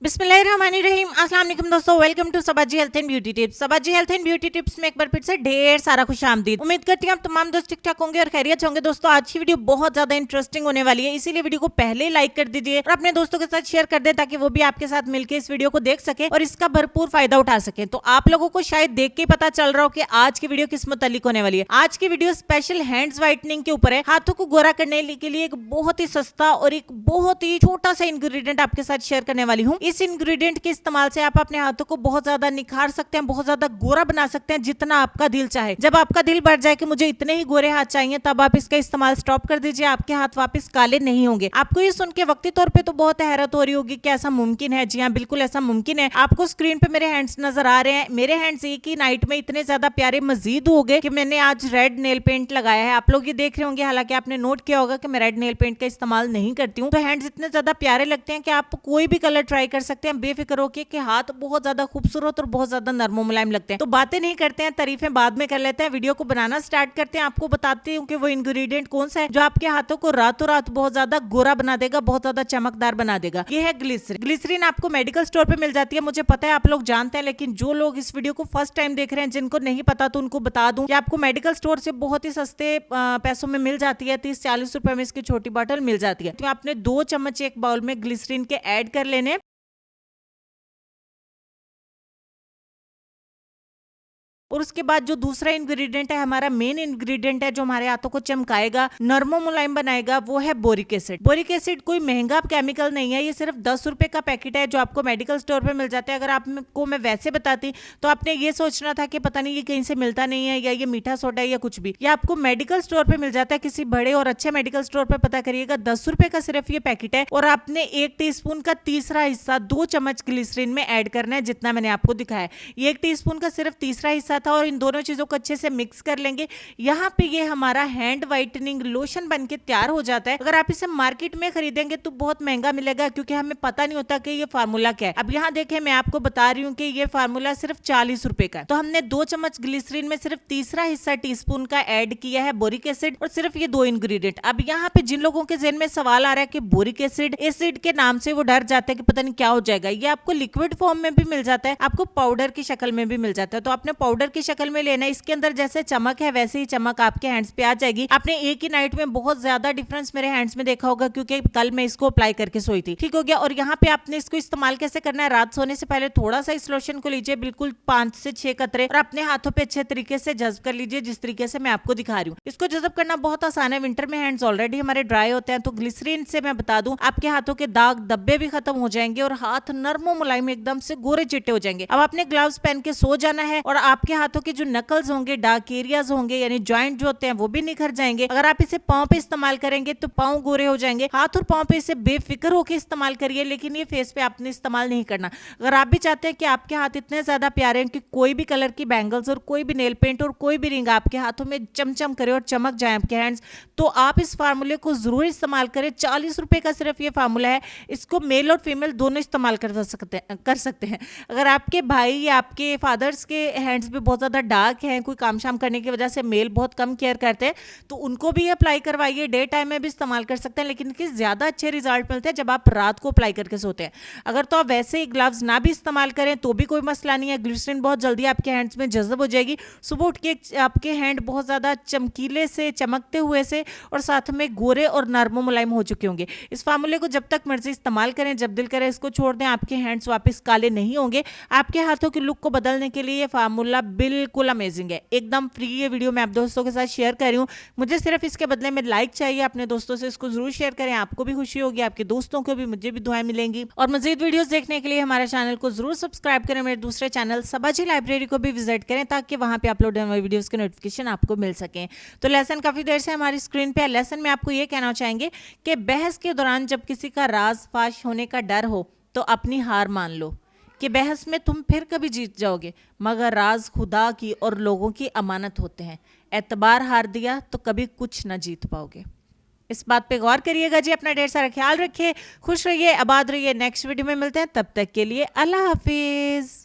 बिस्मिल्लाहिर्रहमानिर्रहीम। अस्सलाम वालेकुम दोस्तों, welcome to Sabaji health and beauty tips. Sabaji health and beauty tips में एक बार फिर से ढेर सारा खुशामदीद। उम्मीद करती हूँ आप तमाम दोस्त ठीक ठाक होंगे और खैरियत होंगे। दोस्तों आज की वीडियो बहुत ज्यादा इंटरेस्टिंग होने वाली है, इसीलिए वीडियो को पहले लाइक कर दीजिए और अपने दोस्तों के साथ शेयर कर दे ताकि वो भी आपके साथ मिलकर इस वीडियो को देख सके और इसका भरपूर फायदा उठा सके। तो आप लोगों को शायद देख के पता चल रहा हो कि आज की वीडियो किस मुतालिक होने वाली है। आज की वीडियो स्पेशल हैंड्स व्हाइटनिंग के ऊपर है। हाथों को गोरा करने के लिए एक बहुत ही सस्ता और एक बहुत ही छोटा सा इंग्रेडिएंट आपके साथ शेयर करने वाली हूँ। इस इंग्रेडिएंट के इस्तेमाल से आप अपने हाथों को बहुत ज्यादा निखार सकते हैं, बहुत ज्यादा गोरा बना सकते हैं, जितना आपका दिल चाहे। जब आपका दिल बढ़ जाए कि मुझे इतने ही गोरे हाथ चाहिए, तब आप इसका इस्तेमाल स्टॉप कर दीजिए, आपके हाथ वापस काले नहीं होंगे। आपको ये सुन के वक्ती तौर पे तो बहुत हैरत हो रही होगी कि ऐसा मुमकिन है। जी हाँ, बिल्कुल ऐसा मुमकिन है। आपको स्क्रीन पे मेरे हैंड्स नजर आ रहे हैं। मेरे हैंड्स एक ही नाइट में इतने ज्यादा प्यारे मजीद हो गए कि मैंने आज रेड नेल पेंट लगाया है। आप लोग ये देख रहे होंगे, हालांकि आपने नोट किया होगा कि मैं रेड नेल पेंट का इस्तेमाल नहीं करती हूँ। तो हैंड्स इतने ज्यादा प्यारे लगते हैं कि आप कोई भी कलर ट्राई कर सकते हैं बेफिक्र होके कि हाथ बहुत ज्यादा खूबसूरत और बहुत ज्यादा नरम मुलायम लगते हैं। तो बातें नहीं करते हैं, तारीफें बाद में कर लेते हैं। वीडियो को बनाना स्टार्ट करते हैं। आपको बताती हूँ कि वो इंग्रेडिएंट कौन सा है जो आपके हाथों को रातों रात बहुत ज्यादा गोरा बना देगा, बहुत ज्यादा चमकदार बना देगा। ये है ग्लिसरीन। ग्लिसरीन आपको मेडिकल स्टोर पे मिल जाती है, मुझे पता है आप लोग जानते हैं, लेकिन जो लोग इस वीडियो को फर्स्ट टाइम देख रहे हैं, जिनको नहीं पता, तो उनको बता दूं कि आपको मेडिकल स्टोर से बहुत ही सस्ते पैसों में मिल जाती है। 30-40 रुपए में इसकी छोटी बॉटल मिल जाती है। तो आपने 2 चम्मच एक बाउल में ग्लिसरीन के ऐड कर लेने। और उसके बाद जो दूसरा इंग्रेडिएंट है, हमारा मेन इंग्रेडिएंट है जो हमारे हाथों को चमकाएगा, नरमो मुलायम बनाएगा, वो है बोरिक एसिड। बोरिक एसिड कोई महंगा केमिकल नहीं है, ये सिर्फ 10 रुपए का पैकेट है जो आपको मेडिकल स्टोर पे मिल जाता है। अगर आपको मैं वैसे बताती तो आपने ये सोचना था कि पता नहीं ये कहीं से मिलता नहीं है या ये मीठा सोडा है या कुछ भी। ये आपको मेडिकल स्टोर पे मिल जाता है, किसी बड़े और अच्छे मेडिकल स्टोर पे पता करिएगा। 10 रुपए का सिर्फ ये पैकेट है और आपने 1 टीस्पून का तीसरा हिस्सा 2 चम्मच ग्लिसरीन में ऐड करना है, जितना मैंने आपको दिखाया। 1 टीस्पून का सिर्फ तीसरा हिस्सा था और इन दोनों चीजों को अच्छे से मिक्स कर लेंगे। यहाँ पे ये हमारा हैंड व्हाइटनिंग लोशन बनके तैयार हो जाता है। अगर आप इसे मार्केट में खरीदेंगे तो बहुत महंगा मिलेगा, क्योंकि हमें पता नहीं होता कि ये फार्मूला क्या है। अब यहाँ देखें, मैं आपको बता रही हूँ कि ये फार्मूला सिर्फ 40 रुपए का है। तो हमने 2 चम्मच ग्लिसरीन में सिर्फ तीसरा हिस्सा टीस्पून का ऐड किया है बोरिक एसिड, और सिर्फ ये 2 इंग्रेडिएंट। अब यहाँ पे जिन लोगों के ज़हन में सवाल आ रहा है कि बोरिक एसिड के नाम से वो डर जाते हैं कि पता नहीं क्या हो जाएगा, ये आपको लिक्विड फॉर्म में भी मिल जाता है, आपको पाउडर की शक्ल में भी मिल जाता है। तो आपने पाउडर की शक्ल में लेना है। इसके अंदर जैसे चमक है वैसे ही चमक आपके हैंड्स पे आ जाएगी। आपने एक ही नाइट में बहुत ज्यादा डिफरेंस मेरे हैंड्स में देखा होगा, क्योंकि कल मैं इसको अप्लाई करके सोई थी। ठीक हो गया। और यहाँ पे आपने इसको इस्तेमाल कैसे करना है, रात सोने से पहले थोड़ा सा इस लोशन को लीजिए, बिल्कुल 5 से 6 कतरे, और अपने हाथों पे अच्छे तरीके से जज्ब कर लीजिए, जिस तरीके से मैं आपको दिखा रही हूँ। इसको जज्ब करना बहुत आसान है। विंटर में हैंड्स ऑलरेडी हमारे ड्राई होते हैं, तो ग्लिसरीन से मैं बता दूं आपके हाथों के दाग धब्बे भी खत्म हो जाएंगे और हाथ नरमो मुलायम एकदम से गोरे चिट्टे हो जाएंगे। अब आपने ग्लव्स पहन के सो जाना है और आपके हाथों के जो नकल्स होंगे, डार्क एरियाज होंगे, यानी जॉइंट जो होते हैं, वो भी निखर जाएंगे। अगर आप इसे पांव पे इस्तेमाल करेंगे तो पांव गोरे हो जाएंगे। हाथ और पांव पे इसे बेफिक्र होकर इस्तेमाल करिए, लेकिन ये फेस पे आपने इस्तेमाल नहीं करना। अगर आप भी चाहते हैं कि आपके हाथ इतने ज्यादा प्यारे हैं कि कोई भी कलर की बैंगल्स और कोई भी नेल पेंट और कोई भी रिंग आपके हाथों में चमचम करे और चमक जाए आपके हैंड्स, तो आप इस फार्मूले को जरूर इस्तेमाल करें। 40 रुपए का सिर्फ ये फार्मूला है। इसको मेल और फीमेल दोनों इस्तेमाल कर सकते हैं। अगर आपके भाई या आपके फादर्स के हैंड्स भी बहुत ज्यादा डार्क हैं, कोई काम शाम करने की वजह से मेल बहुत कम केयर करते हैं, तो उनको भी अप्लाई करवाइए। डे टाइम में भी इस्तेमाल कर सकते हैं, लेकिन इसके ज्यादा अच्छे रिजल्ट मिलते हैं जब आप रात को अप्लाई करके सोते हैं। अगर तो आप वैसे ही ग्लव्स ना भी इस्तेमाल करें तो भी कोई मसला नहीं है। ग्लिसरीन बहुत जल्दी आपके हैंड्स में जज्ब हो जाएगी। सुबह उठ के आपके हैंड बहुत ज्यादा चमकीले से, चमकते हुए से और साथ में गोरे और नरमो मुलायम हो चुके होंगे। इस फार्मूले को जब तक मर्जी इस्तेमाल करें, जब दिल करे इसको छोड़ दें, आपके हैंड्स वापस काले नहीं होंगे। आपके हाथों की लुक को बदलने के लिए ये फार्मूला बिल्कुल अमेजिंग है, एकदम फ्री। ये वीडियो मैं आप दोस्तों के साथ शेयर कर रही हूँ। मुझे सिर्फ इसके बदले में लाइक चाहिए। अपने दोस्तों से इसको जरूर शेयर करें, आपको भी खुशी होगी, आपके दोस्तों को भी, मुझे भी दुआएं मिलेंगी। और मजीद वीडियोस देखने के लिए हमारे चैनल को जरूर सब्सक्राइब करें। मेरे दूसरे चैनल सबाजी लाइब्रेरी को भी विजिट करें, ताकि वहां पे अपलोड होने वाली वीडियोस के नोटिफिकेशन आपको मिल सके। तो लेसन काफी देर से हमारी स्क्रीन पे है। लेसन में आपको ये कहना चाहेंगे कि बहस के दौरान जब किसी का राज फाश होने का डर हो तो अपनी हार मान लो, कि बहस में तुम फिर कभी जीत जाओगे, मगर राज खुदा की और लोगों की अमानत होते हैं। एतबार हार दिया तो कभी कुछ ना जीत पाओगे। इस बात पे गौर करिएगा जी। अपना ढेर सारा ख्याल रखिए, खुश रहिए, आबाद रहिए। नेक्स्ट वीडियो में मिलते हैं, तब तक के लिए अल्लाह हाफिज।